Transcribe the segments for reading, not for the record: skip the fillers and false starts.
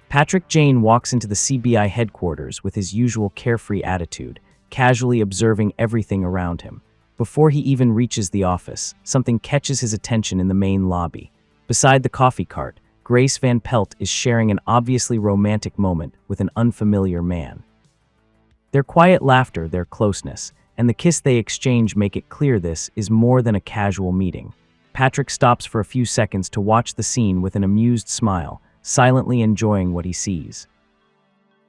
Patrick Jane walks into the CBI headquarters with his usual carefree attitude, casually observing everything around him. Before he even reaches the office, something catches his attention in the main lobby. Beside the coffee cart, Grace Van Pelt is sharing an obviously romantic moment with an unfamiliar man. Their quiet laughter, their closeness, and the kiss they exchange make it clear this is more than a casual meeting. Patrick stops for a few seconds to watch the scene with an amused smile, silently enjoying what he sees.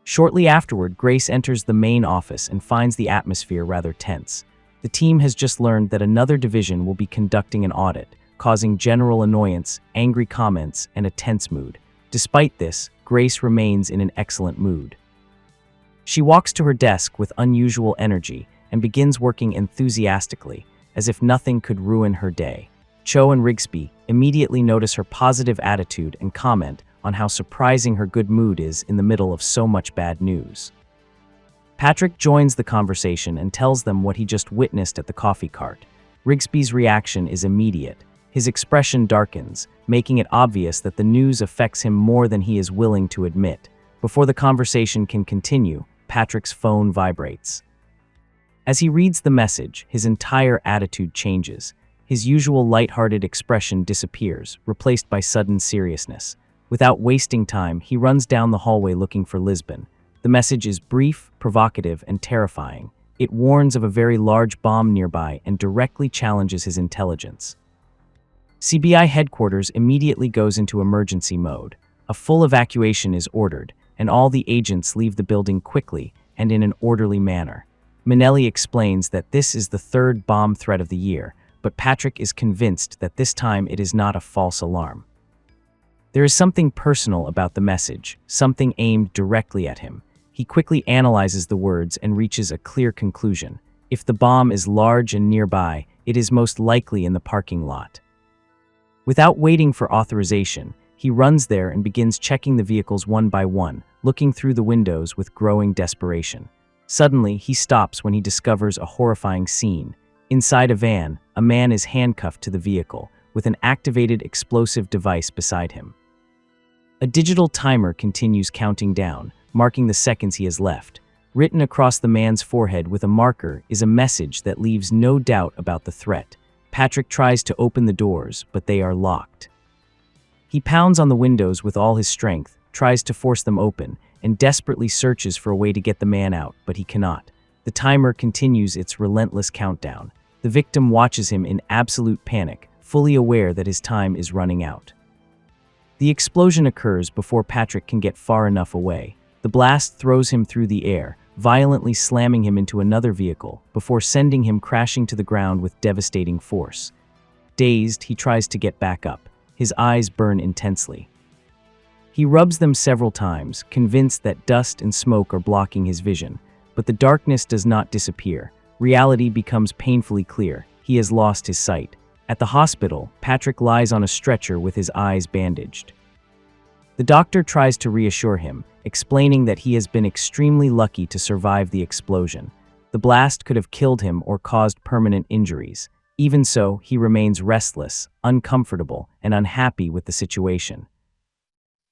Shortly afterward, Grace enters the main office and finds the atmosphere rather tense. The team has just learned that another division will be conducting an audit, causing general annoyance, angry comments, and a tense mood. Despite this, Grace remains in an excellent mood. She walks to her desk with unusual energy and begins working enthusiastically, as if nothing could ruin her day. Cho and Rigsby immediately notice her positive attitude and comment on how surprising her good mood is in the middle of so much bad news. Patrick joins the conversation and tells them what he just witnessed at the coffee cart. Rigsby's reaction is immediate. His expression darkens, making it obvious that the news affects him more than he is willing to admit. Before the conversation can continue, Patrick's phone vibrates. As he reads the message, his entire attitude changes. His usual lighthearted expression disappears, replaced by sudden seriousness. Without wasting time, he runs down the hallway looking for Lisbon. The message is brief, provocative, and terrifying. It warns of a very large bomb nearby and directly challenges his intelligence. CBI headquarters immediately goes into emergency mode. A full evacuation is ordered, and all the agents leave the building quickly and in an orderly manner. Minnelli explains that this is the third bomb threat of the year, but Patrick is convinced that this time it is not a false alarm. There is something personal about the message, something aimed directly at him. He quickly analyzes the words and reaches a clear conclusion. If the bomb is large and nearby, it is most likely in the parking lot. Without waiting for authorization, he runs there and begins checking the vehicles one by one, looking through the windows with growing desperation. Suddenly, he stops when he discovers a horrifying scene. Inside a van, a man is handcuffed to the vehicle, with an activated explosive device beside him. A digital timer continues counting down, marking the seconds he has left. Written across the man's forehead with a marker is a message that leaves no doubt about the threat. Patrick tries to open the doors, but they are locked. He pounds on the windows with all his strength, tries to force them open, and desperately searches for a way to get the man out, but he cannot. The timer continues its relentless countdown. The victim watches him in absolute panic, fully aware that his time is running out. The explosion occurs before Patrick can get far enough away. The blast throws him through the air, violently slamming him into another vehicle, before sending him crashing to the ground with devastating force. Dazed, he tries to get back up. His eyes burn intensely. He rubs them several times, convinced that dust and smoke are blocking his vision. But the darkness does not disappear. Reality becomes painfully clear. He has lost his sight. At the hospital, Patrick lies on a stretcher with his eyes bandaged. The doctor tries to reassure him, explaining that he has been extremely lucky to survive the explosion. The blast could have killed him or caused permanent injuries. Even so, he remains restless, uncomfortable, and unhappy with the situation.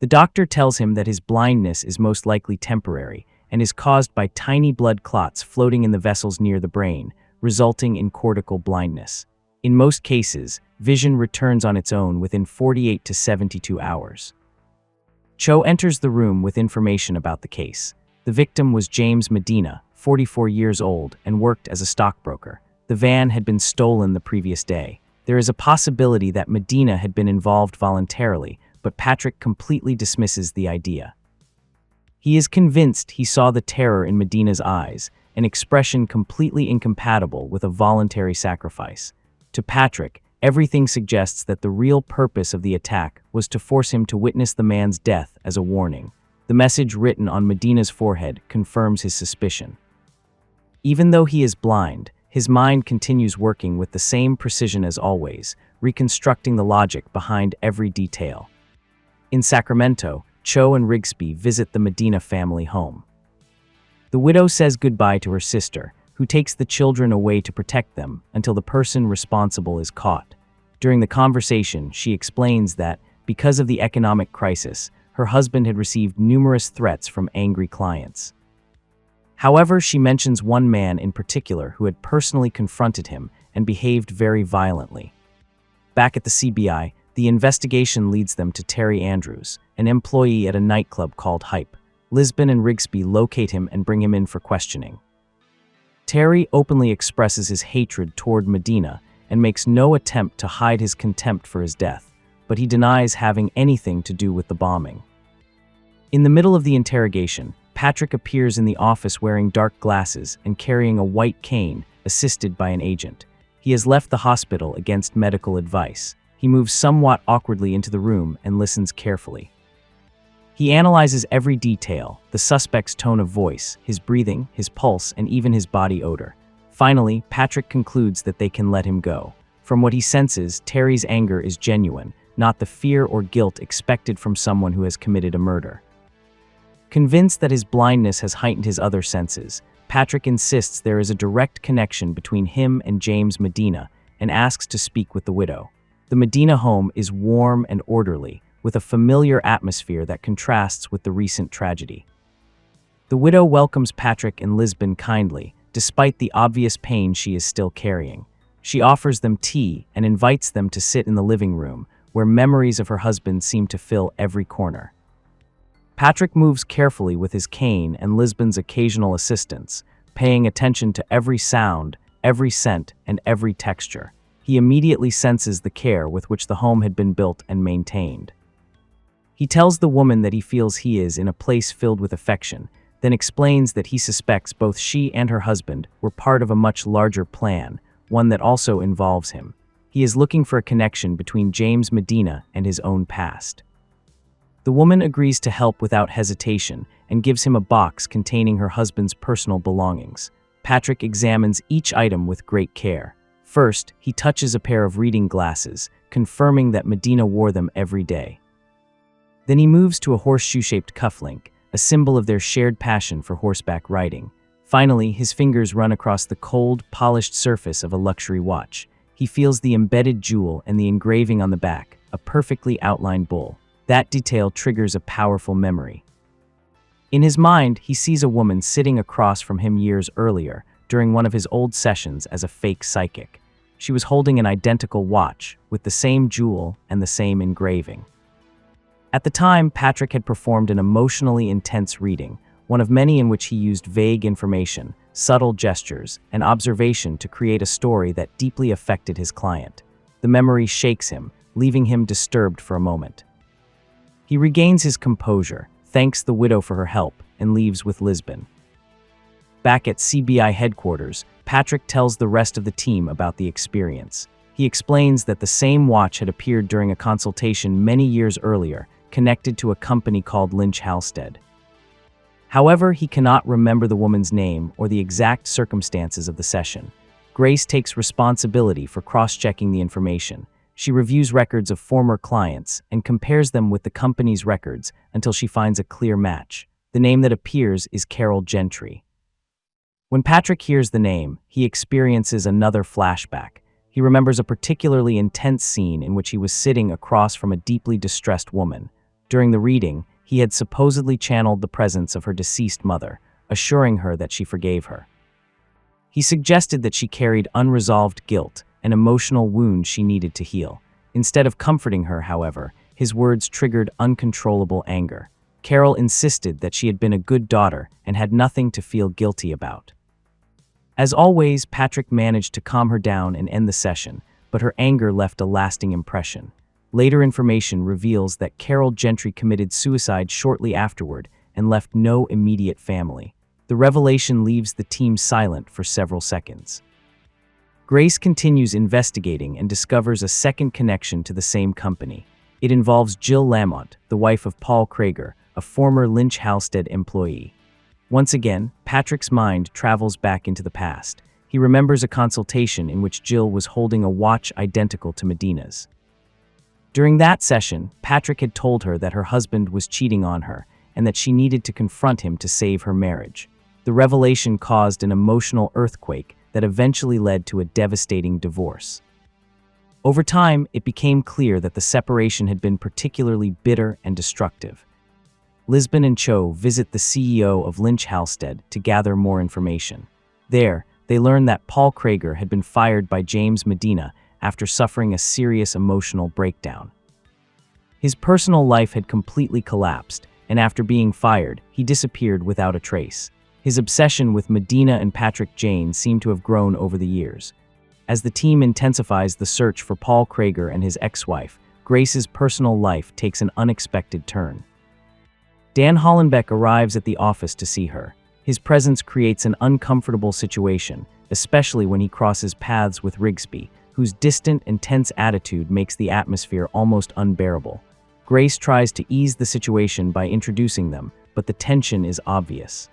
The doctor tells him that his blindness is most likely temporary and is caused by tiny blood clots floating in the vessels near the brain, resulting in cortical blindness. In most cases, vision returns on its own within 48 to 72 hours. Cho enters the room with information about the case. The victim was James Medina, 44 years old, and worked as a stockbroker. The van had been stolen the previous day. There is a possibility that Medina had been involved voluntarily, but Patrick completely dismisses the idea. He is convinced he saw the terror in Medina's eyes, an expression completely incompatible with a voluntary sacrifice. To Patrick, everything suggests that the real purpose of the attack was to force him to witness the man's death as a warning. The message written on Medina's forehead confirms his suspicion. Even though he is blind, his mind continues working with the same precision as always, reconstructing the logic behind every detail. In Sacramento, Cho and Rigsby visit the Medina family home. The widow says goodbye to her sister, who takes the children away to protect them until the person responsible is caught. During the conversation, she explains that, because of the economic crisis, her husband had received numerous threats from angry clients. However, she mentions one man in particular who had personally confronted him and behaved very violently. Back at the CBI, the investigation leads them to Terry Andrews, an employee at a nightclub called Hype. Lisbon and Rigsby locate him and bring him in for questioning. Terry openly expresses his hatred toward Medina and makes no attempt to hide his contempt for his death, but he denies having anything to do with the bombing. In the middle of the interrogation, Patrick appears in the office wearing dark glasses and carrying a white cane, assisted by an agent. He has left the hospital against medical advice. He moves somewhat awkwardly into the room and listens carefully. He analyzes every detail, the suspect's tone of voice, his breathing, his pulse, and even his body odor. Finally, Patrick concludes that they can let him go. From what he senses, Terry's anger is genuine, not the fear or guilt expected from someone who has committed a murder. Convinced that his blindness has heightened his other senses, Patrick insists there is a direct connection between him and James Medina and asks to speak with the widow. The Medina home is warm and orderly, with a familiar atmosphere that contrasts with the recent tragedy. The widow welcomes Patrick and Lisbon kindly, despite the obvious pain she is still carrying. She offers them tea and invites them to sit in the living room, where memories of her husband seem to fill every corner. Patrick moves carefully with his cane and Lisbon's occasional assistance, paying attention to every sound, every scent, and every texture. He immediately senses the care with which the home had been built and maintained. He tells the woman that he feels he is in a place filled with affection, then explains that he suspects both she and her husband were part of a much larger plan, one that also involves him. He is looking for a connection between James Medina and his own past. The woman agrees to help without hesitation and gives him a box containing her husband's personal belongings. Patrick examines each item with great care. First, he touches a pair of reading glasses, confirming that Medina wore them every day. Then he moves to a horseshoe-shaped cufflink, a symbol of their shared passion for horseback riding. Finally, his fingers run across the cold, polished surface of a luxury watch. He feels the embedded jewel and the engraving on the back, a perfectly outlined bull. That detail triggers a powerful memory. In his mind, he sees a woman sitting across from him years earlier, during one of his old sessions as a fake psychic. She was holding an identical watch, with the same jewel and the same engraving. At the time, Patrick had performed an emotionally intense reading, one of many in which he used vague information, subtle gestures, and observation to create a story that deeply affected his client. The memory shakes him, leaving him disturbed for a moment. He regains his composure, thanks the widow for her help, and leaves with Lisbon. Back at CBI headquarters, Patrick tells the rest of the team about the experience. He explains that the same watch had appeared during a consultation many years earlier, connected to a company called Lynch Halstead. However, he cannot remember the woman's name or the exact circumstances of the session. Grace takes responsibility for cross-checking the information. She reviews records of former clients and compares them with the company's records until she finds a clear match. The name that appears is Carol Gentry. When Patrick hears the name, he experiences another flashback. He remembers a particularly intense scene in which he was sitting across from a deeply distressed woman. During the reading, he had supposedly channeled the presence of her deceased mother, assuring her that she forgave her. He suggested that she carried unresolved guilt, an emotional wound she needed to heal. Instead of comforting her, however, his words triggered uncontrollable anger. Carol insisted that she had been a good daughter and had nothing to feel guilty about. As always, Patrick managed to calm her down and end the session, but her anger left a lasting impression. Later information reveals that Carol Gentry committed suicide shortly afterward and left no immediate family. The revelation leaves the team silent for several seconds. Grace continues investigating and discovers a second connection to the same company. It involves Jill Lamont, the wife of Paul Krager, a former Lynch Halstead employee. Once again, Patrick's mind travels back into the past. He remembers a consultation in which Jill was holding a watch identical to Medina's. During that session, Patrick had told her that her husband was cheating on her and that she needed to confront him to save her marriage. The revelation caused an emotional earthquake that eventually led to a devastating divorce. Over time, it became clear that the separation had been particularly bitter and destructive. Lisbon and Cho visit the CEO of Lynch Halstead to gather more information. There, they learn that Paul Krager had been fired by James Medina after suffering a serious emotional breakdown. His personal life had completely collapsed, and after being fired, he disappeared without a trace. His obsession with Medina and Patrick Jane seemed to have grown over the years. As the team intensifies the search for Paul Krager and his ex-wife, Grace's personal life takes an unexpected turn. Dan Hollenbeck arrives at the office to see her. His presence creates an uncomfortable situation, especially when he crosses paths with Rigsby, whose distant and tense attitude makes the atmosphere almost unbearable. Grace tries to ease the situation by introducing them, but the tension is obvious.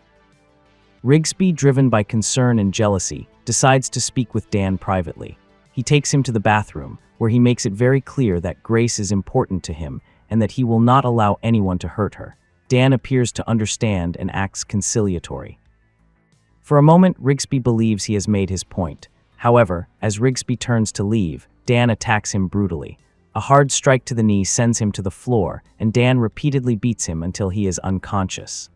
Rigsby, driven by concern and jealousy, decides to speak with Dan privately. He takes him to the bathroom, where he makes it very clear that Grace is important to him and that he will not allow anyone to hurt her. Dan appears to understand and acts conciliatory. For a moment, Rigsby believes he has made his point. However, as Rigsby turns to leave, Dan attacks him brutally. A hard strike to the knee sends him to the floor, and Dan repeatedly beats him until he is unconscious.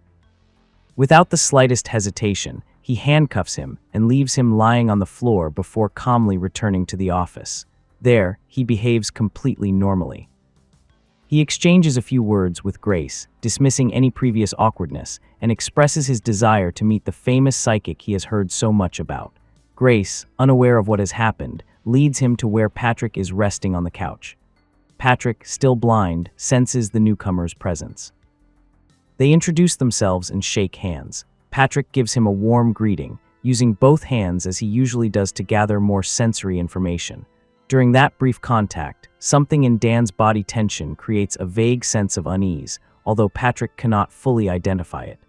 Without the slightest hesitation, he handcuffs him and leaves him lying on the floor before calmly returning to the office. There, he behaves completely normally. He exchanges a few words with Grace, dismissing any previous awkwardness, and expresses his desire to meet the famous psychic he has heard so much about. Grace, unaware of what has happened, leads him to where Patrick is resting on the couch. Patrick, still blind, senses the newcomer's presence. They introduce themselves and shake hands. Patrick gives him a warm greeting, using both hands as he usually does to gather more sensory information. During that brief contact, something in Dan's body tension creates a vague sense of unease, although Patrick cannot fully identify it.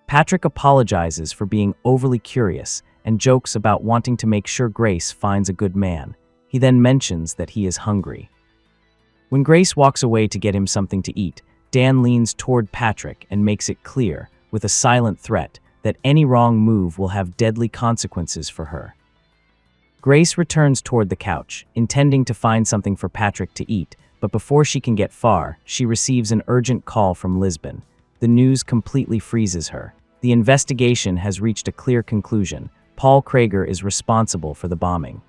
Patrick apologizes for being overly curious and jokes about wanting to make sure Grace finds a good man. He then mentions that he is hungry. When Grace walks away to get him something to eat, Dan leans toward Patrick and makes it clear, with a silent threat, that any wrong move will have deadly consequences for her. Grace returns toward the couch, intending to find something for Patrick to eat, but before she can get far, she receives an urgent call from Lisbon. The news completely freezes her. The investigation has reached a clear conclusion. Paul Krager is responsible for the bombing.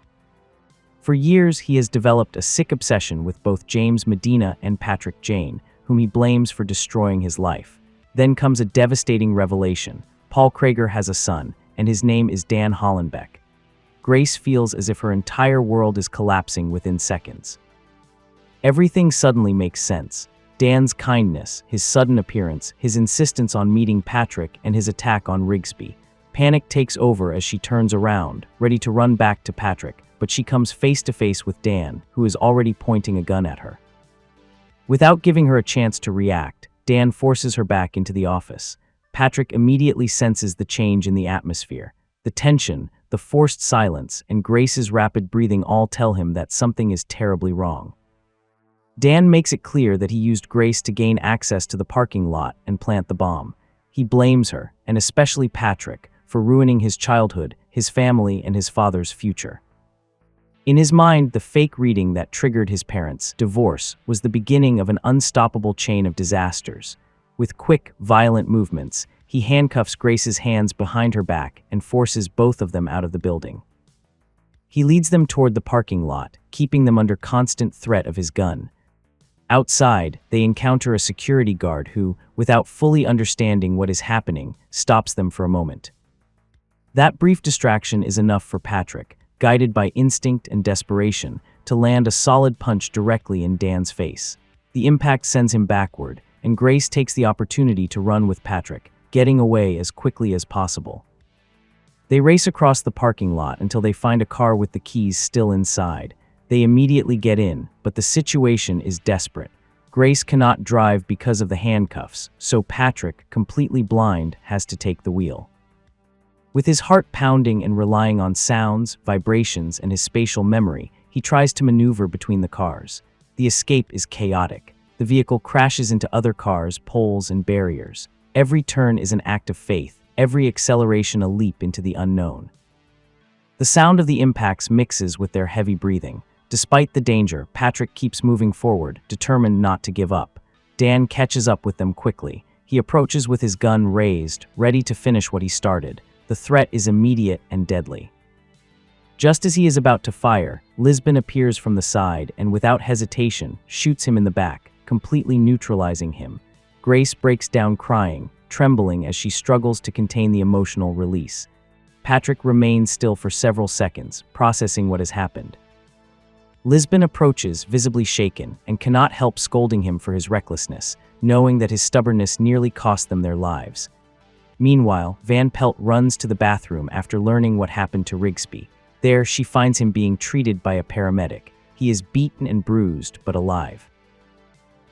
For years, he has developed a sick obsession with both James Medina and Patrick Jane, whom he blames for destroying his life. Then comes a devastating revelation. Paul Krager has a son, and his name is Dan Hollenbeck. Grace feels as if her entire world is collapsing within seconds. Everything suddenly makes sense. Dan's kindness, his sudden appearance, his insistence on meeting Patrick, and his attack on Rigsby. Panic takes over as she turns around, ready to run back to Patrick, but she comes face to face with Dan, who is already pointing a gun at her. Without giving her a chance to react, Dan forces her back into the office. Patrick immediately senses the change in the atmosphere. The tension, the forced silence, and Grace's rapid breathing all tell him that something is terribly wrong. Dan makes it clear that he used Grace to gain access to the parking lot and plant the bomb. He blames her, and especially Patrick, for ruining his childhood, his family, and his father's future. In his mind, the fake reading that triggered his parents' divorce was the beginning of an unstoppable chain of disasters. With quick, violent movements, he handcuffs Grace's hands behind her back and forces both of them out of the building. He leads them toward the parking lot, keeping them under constant threat of his gun. Outside, they encounter a security guard who, without fully understanding what is happening, stops them for a moment. That brief distraction is enough for Patrick, guided by instinct and desperation, to land a solid punch directly in Dan's face. The impact sends him backward, and Grace takes the opportunity to run with Patrick, getting away as quickly as possible. They race across the parking lot until they find a car with the keys still inside. They immediately get in, but the situation is desperate. Grace cannot drive because of the handcuffs, so Patrick, completely blind, has to take the wheel. With his heart pounding and relying on sounds, vibrations, and his spatial memory, he tries to maneuver between the cars. The escape is chaotic. The vehicle crashes into other cars, poles, and barriers. Every turn is an act of faith, every acceleration a leap into the unknown. The sound of the impacts mixes with their heavy breathing. Despite the danger, Patrick keeps moving forward, determined not to give up. Dan catches up with them quickly. He approaches with his gun raised, ready to finish what he started. The threat is immediate and deadly. Just as he is about to fire, Lisbon appears from the side and without hesitation shoots him in the back, completely neutralizing him. Grace breaks down crying, trembling as she struggles to contain the emotional release. Patrick remains still for several seconds, processing what has happened. Lisbon approaches, visibly shaken, and cannot help scolding him for his recklessness, knowing that his stubbornness nearly cost them their lives. Meanwhile, Van Pelt runs to the bathroom after learning what happened to Rigsby. There, she finds him being treated by a paramedic. He is beaten and bruised, but alive.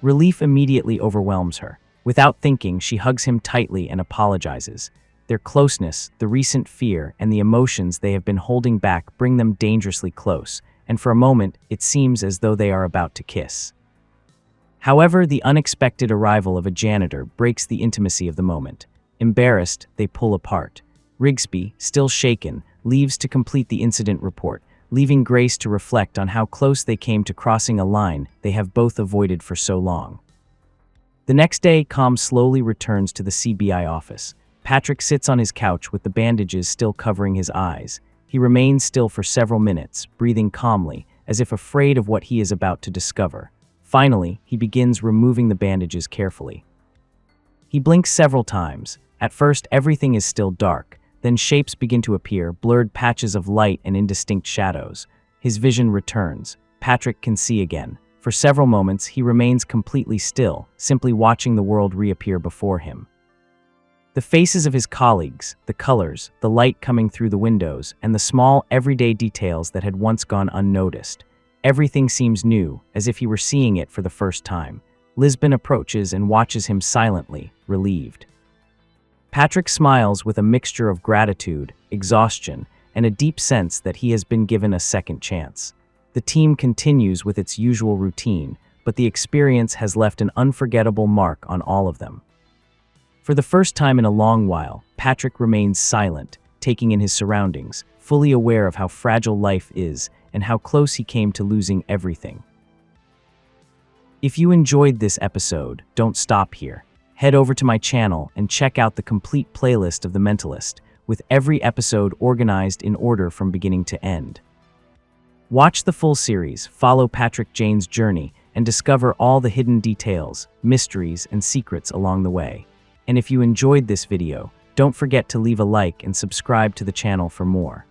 Relief immediately overwhelms her. Without thinking, she hugs him tightly and apologizes. Their closeness, the recent fear, and the emotions they have been holding back bring them dangerously close, and for a moment, it seems as though they are about to kiss. However, the unexpected arrival of a janitor breaks the intimacy of the moment. Embarrassed, they pull apart. Rigsby, still shaken, leaves to complete the incident report, leaving Grace to reflect on how close they came to crossing a line they have both avoided for so long. The next day, Com slowly returns to the CBI office. Patrick sits on his couch with the bandages still covering his eyes. He remains still for several minutes, breathing calmly, as if afraid of what he is about to discover. Finally, he begins removing the bandages carefully. He blinks several times. At first, everything is still dark. Then shapes begin to appear, blurred patches of light and indistinct shadows. His vision returns. Patrick can see again. For several moments, he remains completely still, simply watching the world reappear before him. The faces of his colleagues, the colors, the light coming through the windows, and the small, everyday details that had once gone unnoticed. Everything seems new, as if he were seeing it for the first time. Lisbon approaches and watches him silently, relieved. Patrick smiles with a mixture of gratitude, exhaustion, and a deep sense that he has been given a second chance. The team continues with its usual routine, but the experience has left an unforgettable mark on all of them. For the first time in a long while, Patrick remains silent, taking in his surroundings, fully aware of how fragile life is and how close he came to losing everything. If you enjoyed this episode, don't stop here. Head over to my channel and check out the complete playlist of The Mentalist, with every episode organized in order from beginning to end. Watch the full series, follow Patrick Jane's journey, and discover all the hidden details, mysteries, and secrets along the way. And if you enjoyed this video, don't forget to leave a like and subscribe to the channel for more.